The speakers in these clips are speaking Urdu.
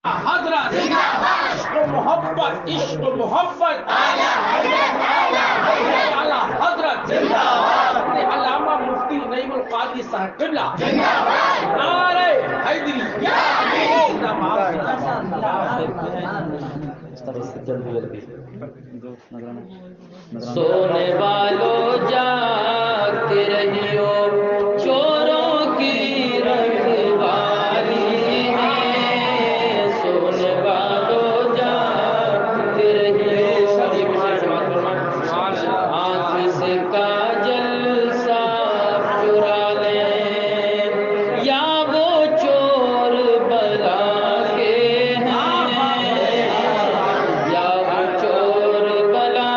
حضرت عشق و محبت عشق و محبت اعلیٰ حضرت علامہ مفتی نعیم القادری صاحب قبلہ نعرہ حیدری سونے والو جاگ رہیو چوروں کی رکھوالی ہے سونے والو جاگ رہیو آنکھ سے کاجل صاف چرا لیں یا وہ چور بلا کے ہیں یا وہ چور بلا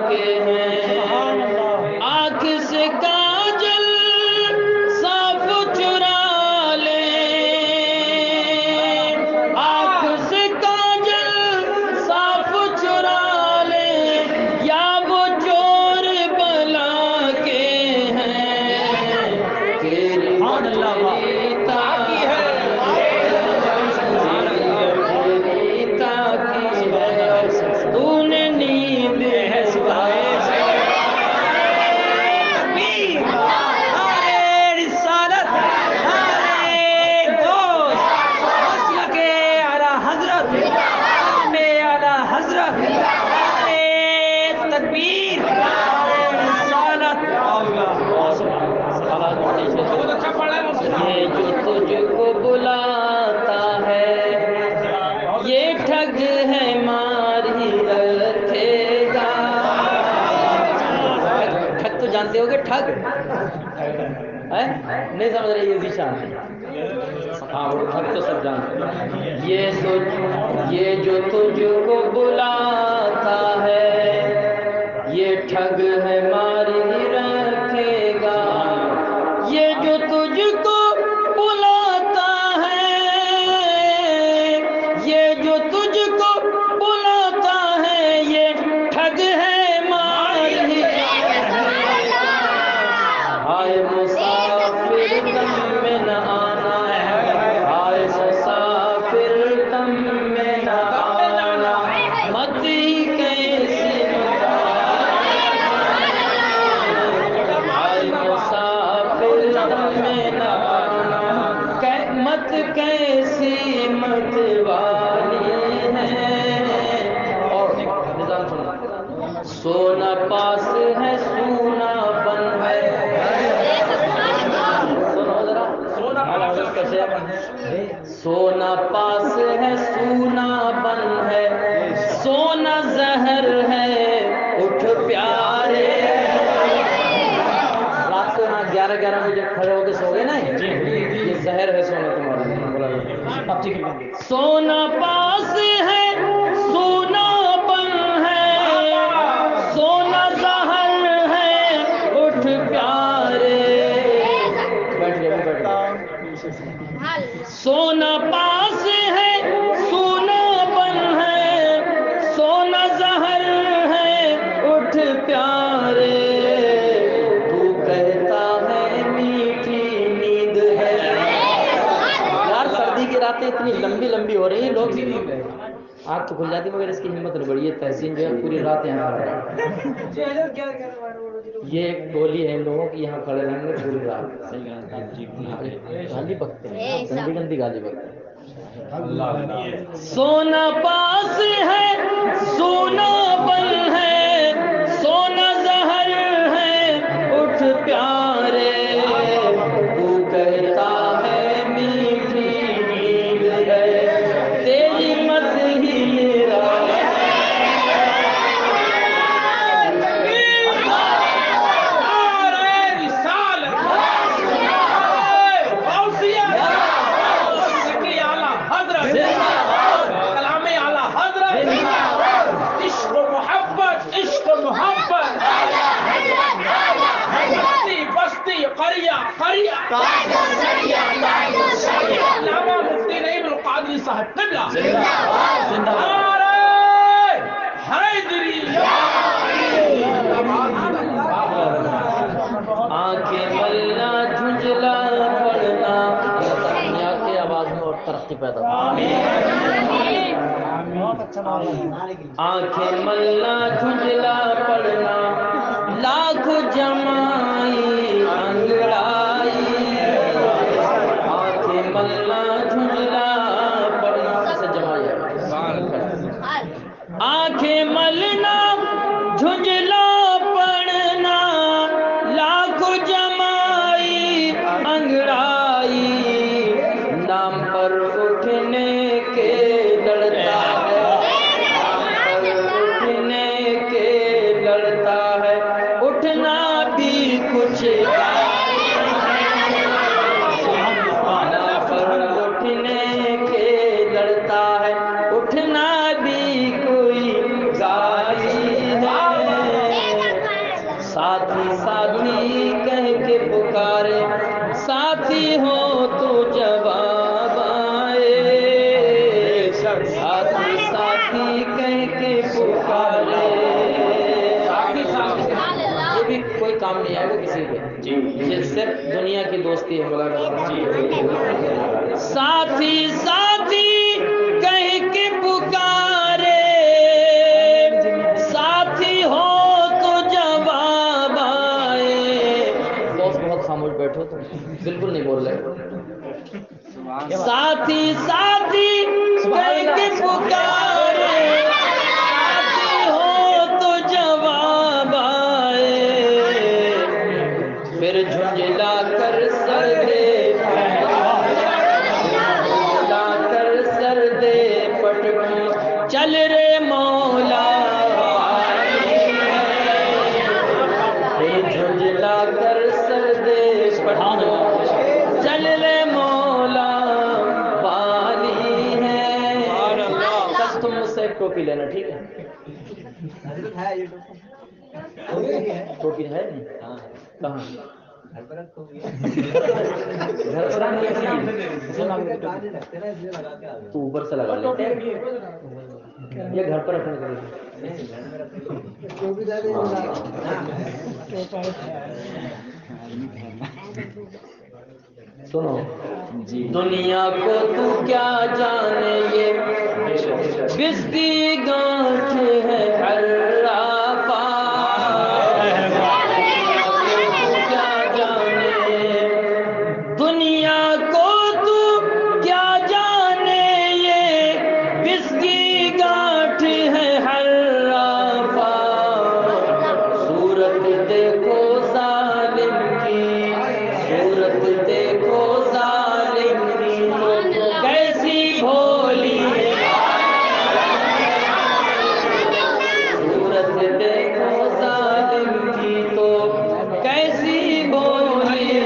کے ہیں آنکھ سے کاجل صاف چرا لیں آنکھ سے کاجل صاف چرا لیں یا وہ چور بلا کے ہیں تیری تاکی ہے تیری تاکی ہے تو نے نیند ہے سوائے یہ جو تجھ کو بلاتا ہے یہ ٹھگ ہے مار ہی رکھے گا ٹھگ تو جانتے ہو گے ٹھگ نہیں سمجھ رہے یہ ذیشان ہاں وہ ٹھگ تو سب جانتے ہیں یہ جو تجھ کو بلاتا ہے یہ ٹھگ ہے مار ہی رکھے گا یہ جو تجھ کو بلاتا ہے یہ جو تجھ کو بلاتا ہے یہ ٹھگ ہے مار ہی آئے مسافر دم میں نہ آنا آئے مسافر دم میں نہ آنا مت ہی کیسی آئے مسافر دم میں نہ آنا مت کیسی مت والی ہے اور نظام سننا سونا پاس ہے سونا بن ہے سونا پاس ہے سونا بن ہے سونا زہر ہے اٹھ پیارے رات کو یہاں 11 بجے کھڑے ہو کے سو گئے نا یہ زہر ہے سونا تمہارا سونا پاس ہے سونا بن ہے سونا زہر ہے اٹھ پیارے سونا پاس ہے سونا بن ہے سونا زہر ہے اٹھ پیارے تو کہتا ہے میٹھی نیند ہے یار سردی کی راتیں اتنی لمبی لمبی ہو رہی ہیں لوگ آنکھ تو کھل جاتی مگر اس کی ہمت نہیں بڑی ہے تحسین جو ہے پوری رات یہاں کھڑا ہے یہ ایک بولی ہے ان لوگوں کی یہاں کھڑے رہیں گے پوری رات گالی بکتے ہیں گندی گندی گالی بکتے ہیں سونا پاس ہے سونا بن ہے سونا زہر ہے اٹھ پیارے تو کہتا ہے میٹھی نیند ہے تیری مت ہی میرا علامہ مفتی نعیم القادری صاحب قبلہ نعرہ حیدری آنکھیں ملنا جھنجلا پڑنا دنیا کی آواز میں اور ترقی پیدا ہو آنکھیں ملنا جھنجلا پڑنا لاکھ جمائی انگڑائی آنکھیں ملنا جھنجلا پڑنا ایسے جمائی آنکھیں ملنا جھنجلا پڑنا لاکھ جمائی انگڑائی نام پر اٹھنے کے لڑتا ہے نام پر اٹھنے کے لڑتا ہے اٹھنا بھی کچھ نام پر اٹھنے کے لڑتا ہے اٹھنا بھی کوئی گالی ہے ساتھی ساتھی کہہ کے پکارے ساتھی ہو تو جواب آئے ساتھی ساتھی کہہ کے پکارے یہ بھی کوئی کام نہیں آئے گا کسی کے یہ صرف دنیا کی دوستی ہے ساتھی ساتھی کہہ کے پکارے ساتھی ہو تو جواب آئے دوست بہت خاموش بیٹھو تو بالکل نہیں بول رہے ساتھی ساتھی کہہ کے پکارے ساتھی ہو تو جواب آئے پھر جھنجلا کر سر دے چل رے مولا جھنجلا کر سر دے پٹھانو چل رے مولا والی ہے بس تم مجھ سے ایک ٹوپی لینا ٹھیک ہے ٹوپی ہے کہاں گھر پر تو اوپر سے لگا لیتے یہ گھر پر رکھنے کے سنو دنیا کو تو کیا جانے یہ بستی گانٹھ ہے عرافہ دنیا کو تو کیا جانے یہ بستی گانٹھ ہے عرافہ صورت دیکھو ظالم کی صورت دیکھو ظالم کی کیسی بھولی صورت دیکھو ظالم کی تو کیسی بھولی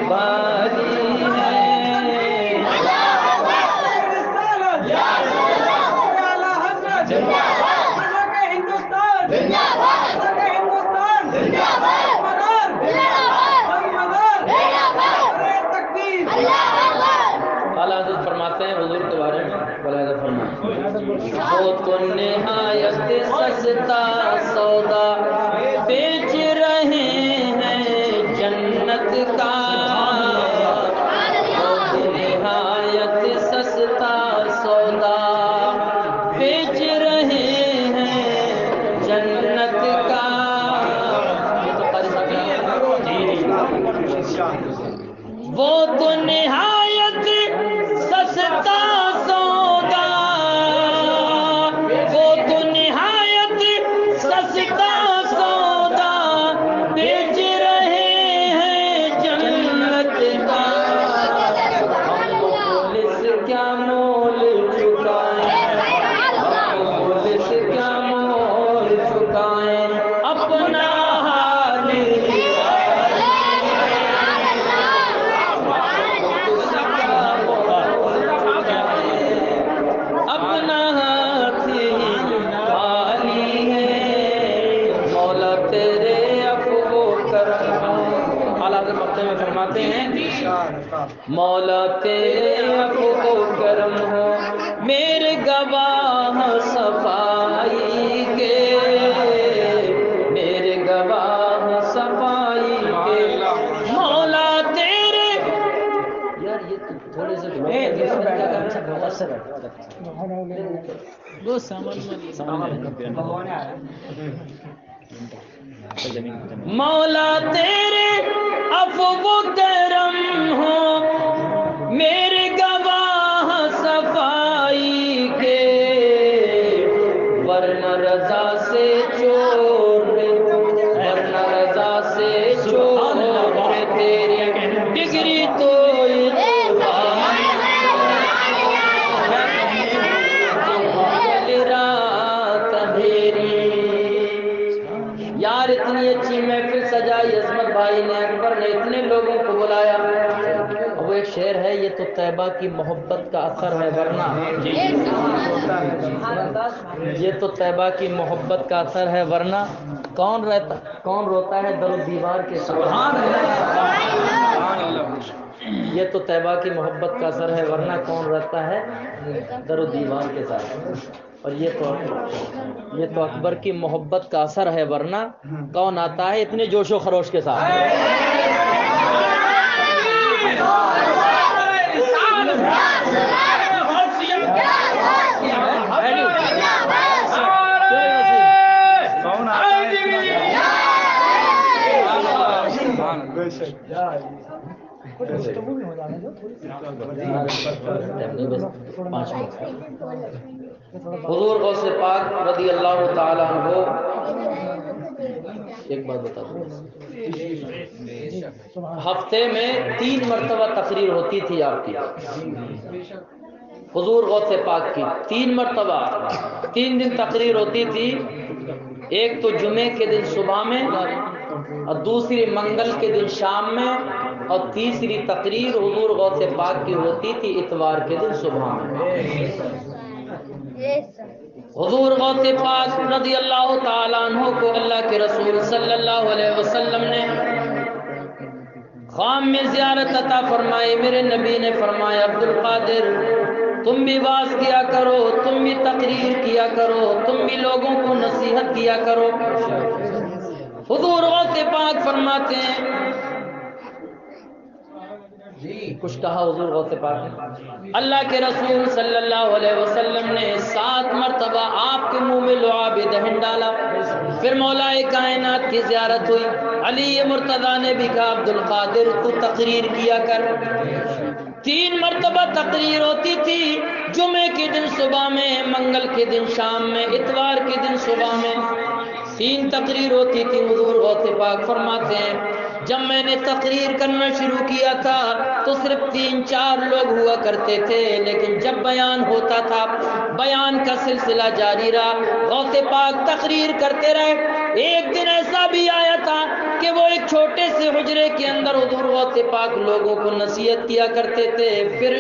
باری ہے اعلیٰ حضرت فرماتے ہیں حضور کے بارے میں بلائدہ فرمائیں وہ تو نہایت سستا سودا بیچ رہے ہیں جنت کا وہ تو نہایت سستا سودا بیچ رہے ہیں جنت کا یہ تو قاری صاحب وہ تو نہایت سستا سودا وہ تو نہایت سستا سودا بیچ رہے ہیں جنت کا ہم کو پولیس کیا مول چکائیں ہم کو پولیس کیا مول چکائیں اپنا حال اپنا ہاتھی خالی ہے مولا تیرے عفو و کرم اعلیٰ حضرت مقطع میں فرماتے ہیں مولا تیرے عفو و کرم ہو میرے گواہ صفائی کے میرے گواہ صفائی کے مولا تیرے یار یہ تھوڑے سے مولا تیرے عفو و کرم ہو میرے گواہ صفائی کے، ورنہ رضا سے چور تیری ڈگری تو یار اتنی اچھی محفل سجائی، عظمت بھائی نے اکبر نے اتنے لوگوں کو بلایا. وہ ایک شعر ہے، یہ تو طیبہ کی محبت کا اثر ہے ورنہ، یہ تو طیبہ کی محبت کا اثر ہے ورنہ کون روتا ہے در و دیوار کے ساتھ. یہ تو طیبہ کی محبت کا اثر ہے ورنہ کون رہتا ہے در و دیوار کے ساتھ. اور یہ تو اکبر کی محبت کا اثر ہے ورنہ کون آتا ہے اتنے جوش و خروش کے ساتھ. حضور غوث پاک رضی اللہ تعالی عنہ، ایک بات بتا دوں، ہفتے میں 3 مرتبہ تقریر ہوتی تھی آپ کی، حضور غوث پاک کی 3 مرتبہ 3 دن تقریر ہوتی تھی. ایک تو جمعے کے دن صبح میں، اور دوسری منگل کے دن شام میں، اور تیسری تقریر حضور غوث پاک کی ہوتی تھی اتوار کے دن صبح میں. حضور غوث پاک رضی اللہ تعالیٰ عنہ کو اللہ کے رسول صلی اللہ علیہ وسلم نے خام میں زیارت عطا فرمائی. میرے نبی نے فرمایا عبد القادر تم بھی واز کیا کرو، تم بھی تقریر کیا کرو، تم بھی لوگوں کو نصیحت کیا کرو. حضور غوث پاک فرماتے ہیں، کچھ کہا حضور غوث پاک نے، اللہ کے رسول صلی اللہ علیہ وسلم نے 7 مرتبہ آپ کے منہ میں لعاب دہن ڈالا. پھر مولا کائنات کی زیارت ہوئی. علی مرتضیٰ نے بھی کہا عبد القادر تو تقریر کیا کر. 3 مرتبہ تقریر ہوتی تھی، جمعے کے دن صبح میں، منگل کے دن شام میں، اتوار کے دن صبح میں. 3 تقریر ہوتی تھی. حضور غوث پاک فرماتے ہیں جب میں نے تقریر کرنا شروع کیا تھا تو صرف 3-4 لوگ ہوا کرتے تھے، لیکن جب بیان ہوتا تھا بیان کا سلسلہ جاری رہا. غوث پاک تقریر کرتے رہے. ایک دن ایسا بھی آیا تھا کہ وہ ایک چھوٹے سے حجرے کے اندر حضور غوث پاک لوگوں کو نصیحت کیا کرتے تھے. پھر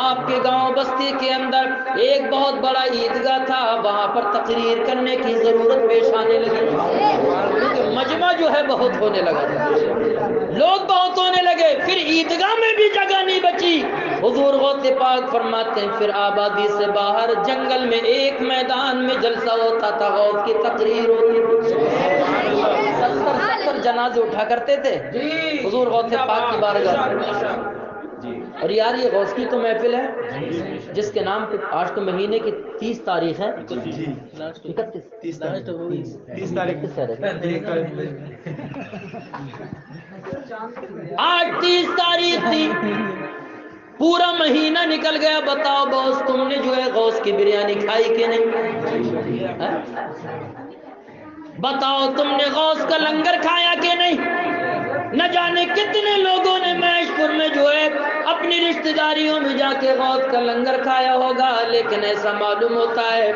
آپ کے گاؤں بستی کے اندر ایک بہت بڑا عیدگاہ تھا، وہاں پر تقریر کرنے کی ضرورت پیش آنے لگی، کیونکہ مجمع جو ہے بہت ہونے لگا تھا، لوگ بہت ہونے لگے. پھر عیدگاہ میں بھی جگہ نہیں بچی. حضور غوث پاک فرماتے ہیں پھر آبادی سے باہر جنگل میں ایک میدان میں جلسہ ہوتا تھا، غوث کی تقریر ہوتی تھی. 70 جنازے اٹھا کرتے تھے حضور غوث پاک کی بارگاہ. اور یار یہ غوث کی تو محفل ہے جس کے نام پہ آج تو مہینے کی 30 تاریخ ہے، 30 آج 30 تاریخ تھی، پورا مہینہ نکل گیا. بتاؤ بوس تم نے جو ہے غوث کی بریانی کھائی کہ نہیں؟ بتاؤ تم نے غوث کا لنگر کھایا کہ نہیں؟ نہ جانے کتنے لوگوں نے میش پور میں جو ہے اپنی رشتہ داریوں میں جا کے غوث کا لنگر کھایا ہوگا، لیکن ایسا معلوم ہوتا ہے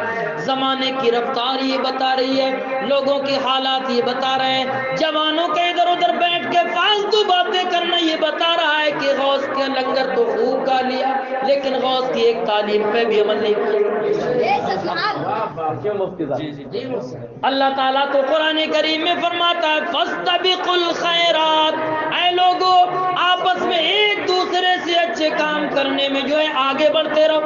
زمانے کی رفتار یہ بتا رہی ہے، لوگوں کے حالات یہ بتا رہے ہیں، جوانوں کے ادھر ادھر بیٹھ کے فالتو باتیں کرنا یہ بتا رہا ہے کہ غوث کا لنگر تو خوب کھا لیا، لیکن غوث کی ایک تعلیم پہ بھی عمل نہیں کیا. اللہ تعالیٰ تو قرآن کریم میں فرماتا ہے فاستبقوا الخیرات، اے لوگوں آپس میں ایک دوسرے سے اچھے کام کرنے میں جو ہے آگے بڑھتے رہو.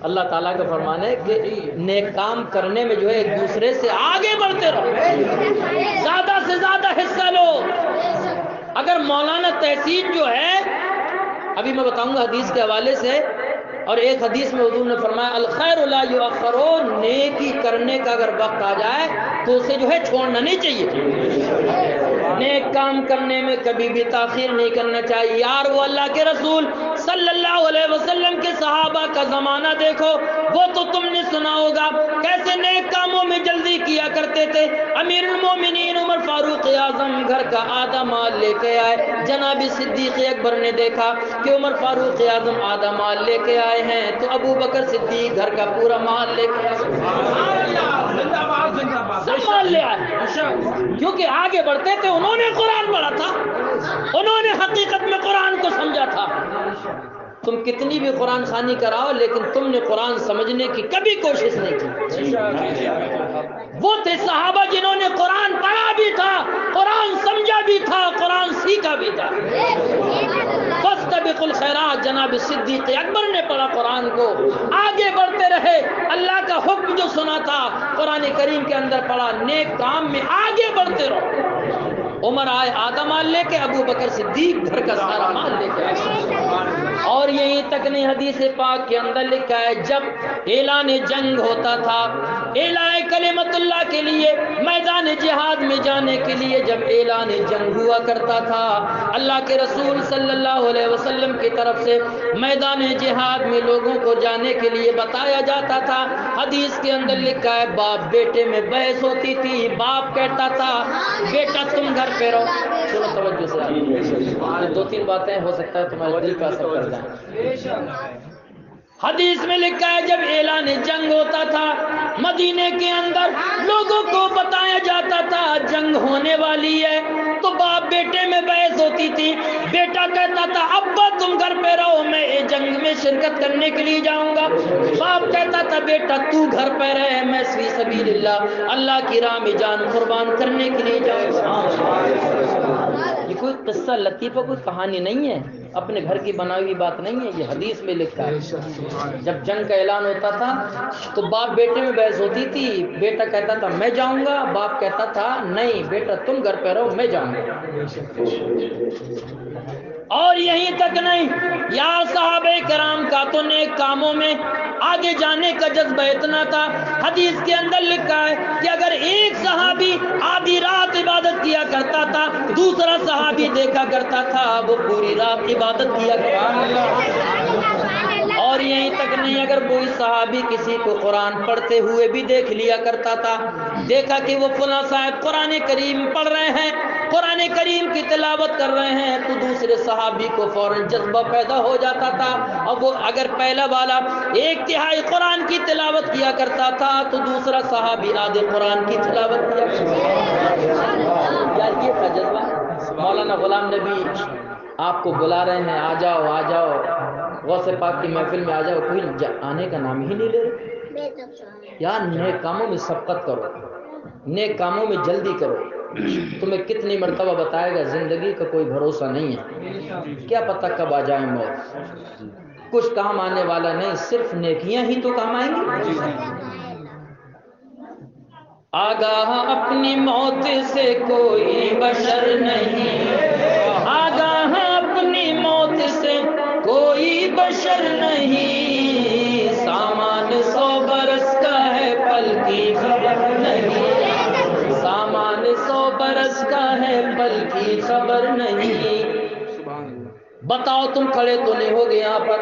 اللہ تعالیٰ کا فرمان ہے کہ نیک کام کرنے میں جو ہے ایک دوسرے سے آگے بڑھتے رہو، زیادہ سے زیادہ حصہ لو. اگر مولانا تحسین جو ہے ابھی میں بتاؤں گا حدیث کے حوالے سے. اور ایک حدیث میں حضور نے فرمایا الخیر لا یؤخر، نیکی کرنے کا اگر وقت آ جائے تو اسے جو ہے چھوڑنا نہیں چاہیے. نیک کام کرنے میں کبھی بھی تاخیر نہیں کرنا چاہیے. یار وہ اللہ کے رسول صلی اللہ علیہ وسلم کے صحابہ کا زمانہ دیکھو، وہ تو تم نے سنا ہوگا کیسے نیک کاموں میں جلدی کیا کرتے تھے. امیر المومنین عمر فاروق اعظم گھر کا آدھا مال لے کے آئے. جناب صدیق اکبر نے دیکھا کہ عمر فاروق اعظم آدھا مال لے کے آئے ہیں تو ابو بکر صدیق گھر کا پورا مال لے کے آئے. سب مال لے آئے کیونکہ آگے بڑھتے تھے. انہوں نے قرآن پڑھا تھا، انہوں نے حقیقت میں قرآن کو سمجھا تھا. تم کتنی بھی قرآن خوانی کراؤ لیکن تم نے قرآن سمجھنے کی کبھی کوشش نہیں کی. وہ تھے صحابہ جنہوں نے قرآن پڑھا بھی تھا، قرآن سمجھا بھی تھا، قرآن سیکھا بھی تھا. فاستبقوا الخیرات، جناب صدیق اکبر نے پڑھا قرآن کو، آگے بڑھتے رہے. اللہ کا حکم جو سنا تھا قرآن کریم کے اندر پڑھا، نیک کام میں آگے بڑھتے رہو. عمر آئے آدھا مال لے کے، ابو بکر صدیق گھر کا سارا مال لے کے آئے. اور یہیں تک نہیں، حدیث پاک کے اندر لکھا ہے جب اعلان جنگ ہوتا تھا، اعلان کلمت اللہ کے لیے میدان جہاد میں جانے کے لیے جب اعلان جنگ ہوا کرتا تھا، اللہ کے رسول صلی اللہ علیہ وسلم کی طرف سے میدان جہاد میں لوگوں کو جانے کے لیے بتایا جاتا تھا. حدیث کے اندر لکھا ہے باپ بیٹے میں بحث ہوتی تھی. باپ کہتا تھا بیٹا تم گھر پہ رہو. سنو توجہ سے، دو تین باتیں ہو سکتا ہے تمہارے دل کا اثر کر جائیں. حدیث میں لکھا ہے جب اعلان جنگ ہوتا تھا مدینے کے اندر لوگوں کو بتایا جاتا تھا جنگ ہونے والی ہے، تو باپ بیٹے میں بحث ہوتی تھی. بیٹا کہتا تھا ابا تم گھر پہ رہو، میں جنگ میں شرکت کرنے کے لیے جاؤں گا. باپ کہتا تھا بیٹا تو گھر پہ رہے، میں فی سبیل اللہ کی راہ میں جان قربان کرنے کے لیے جاؤں گا. یہ کوئی قصہ لطیفہ، کوئی کہانی نہیں ہے، اپنے گھر کی بنائی ہوئی بات نہیں ہے، یہ حدیث میں لکھا ہے. جب جنگ کا اعلان ہوتا تھا تو باپ بیٹے میں بحث ہوتی تھی. بیٹا کہتا تھا میں جاؤں گا، باپ کہتا تھا نہیں بیٹا تم گھر پہ رہو، میں جاؤں گا. اور یہیں تک نہیں، یا صحابہ کرام کا تو نیک کاموں میں آگے جانے کا جذبہ اتنا تھا. حدیث کے اندر لکھا ہے کہ اگر ایک صحابی آدھی رات عبادت کیا کرتا تھا، دوسرا صحابی دیکھا کرتا تھا وہ پوری رات عبادت کیا کرتا. اور یہیں تک نہیں، اگر کوئی صحابی کسی کو قرآن پڑھتے ہوئے بھی دیکھ لیا کرتا تھا، دیکھا کہ وہ فلاں صاحب قرآن کریم پڑھ رہے ہیں، قرآن کریم کی تلاوت کر رہے ہیں، تو دوسرے صحابی کو فوراً جذبہ پیدا ہو جاتا تھا. اور وہ اگر پہلا والا 1/3 قرآن کی تلاوت کیا کرتا تھا تو دوسرا صحابی آدھے قرآن کی تلاوت کیا کرتا تھا. یار یہ تھا جذبہ. مولانا غلام نبی آپ کو بلا رہے ہیں آ جاؤ آ جاؤ، غوث پاک کی محفل میں آ جاؤ، کوئی آنے کا نام ہی نہیں لے رہے. یار نیک کاموں میں سبقت کرو، نیک کاموں میں جلدی کرو. تمہیں کتنی مرتبہ بتائے گا زندگی کا کوئی بھروسہ نہیں ہے، کیا پتہ کب آ جائے موت. کچھ کام آنے والا نہیں، صرف نیکیاں ہی تو کام آئیں گی. آگاہ اپنی موت سے کوئی بشر نہیں، آگاہ اپنی موت سے کوئی بشر نہیں، سامان 100 برس کا ہے پل کی خبر نہیں، سامان 100 برس کا ہے پل کی خبر نہیں. بتاؤ تم کھڑے تو نہیں ہوگے یہاں پر،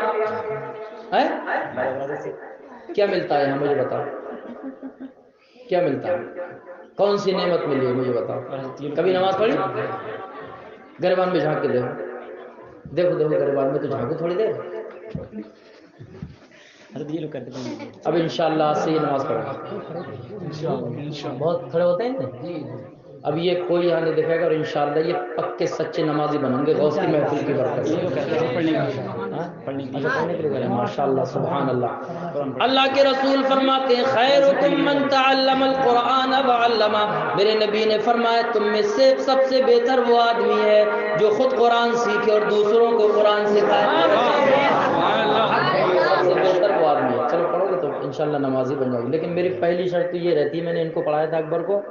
کیا ملتا ہے مجھے بتاؤ، کیا ملتا ہے، کون سی نعمت ملی ہے مجھے بتاؤ. کبھی نماز پڑھی؟ گریبان میں جھانک کے دیکھو دیکھو گریبان میں تو جھانکو تھوڑی دیر. اب انشاءاللہ سے یہ نماز پڑھیں. بہت کھڑے ہوتے ہیں. اب یہ کوئی یہاں نہیں دیکھے گا اور انشاءاللہ یہ پکے سچے نمازی بنیں گے غوث کی محفل کی برکت سے. ماشاءاللہ سبحان اللہ. اللہ کے رسول فرماتے ہیں خیرکم من تعلم القرآن وعلمہ. میرے نبی نے فرمایا تم میں سے سب سے بہتر وہ آدمی ہے جو خود قرآن سیکھے اور دوسروں کو قرآن سکھائے. سب سے بہتر وہ آدمی ہے. چلو پڑھو گے تو انشاءاللہ نمازی بن جاؤ گے. لیکن میری پہلی شرط تو یہ رہتی ہے، میں نے ان کو پڑھایا تھا اکبر کو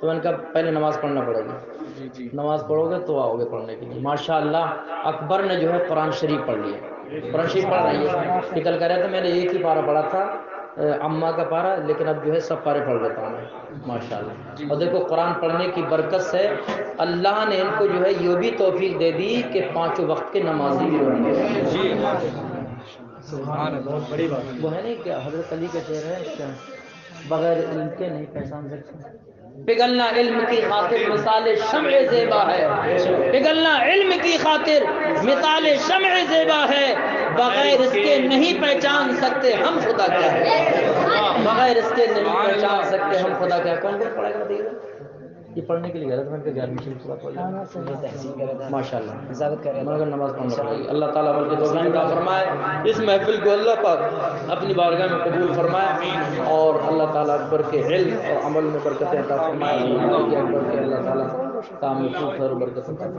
تو میں نے کہا پہلے نماز پڑھنا پڑے گی، نماز پڑھو گے تو آؤ گے پڑھنے کے لیے۔ ماشاءاللہ اکبر نے جو ہے قرآن شریف پڑھ لیا، قرآن شریف پڑھ رہی ہے، نکل کر رہا تھا میں نے ایک ہی پارہ پڑھا تھا عمہ کا پارہ، لیکن اب جو ہے سب پارے پڑھ لیتا ہوں میں ماشاءاللہ۔ اور دیکھو قرآن پڑھنے کی برکت سے اللہ نے ان کو جو ہے یہ بھی توفیق دے دی کہ 5 وقت کے نمازی بھی بن گئے۔ وہ ہے نہیں کیا حضرت علی کا شعر ہے، بغیر علم کے نہیں پہچان سکتے، پگھلنا علم کی خاطر مثال شمع زیبا ہے، پگھلنا علم کی خاطر مثال شمع زیبا ہے، بغیر اس کے نہیں پہچان سکتے ہم خدا کیا ہے، بغیر اس کے نہیں پہچان سکتے ہم خدا کیا ہے۔ کون کون پڑھے گا بتائیے؟ یہ پڑھنے کے لیے گیا تھا میں نے کہا 11ویں شریف پورا پڑھ لیا ماشاءاللہ، مگر نماز پڑھنا پڑے گی۔ اللہ تعالیٰ بلکہ توفیق عطا فرمائے، اس محفل کو اللہ پاک اپنی بارگاہ میں قبول فرمائے، اور اللہ تعالیٰ اکبر کے علم اور عمل میں برکتیں عطا فرمائے، اللہ تعالیٰ کام میں خوب خیر و برکت عطا فرمائے۔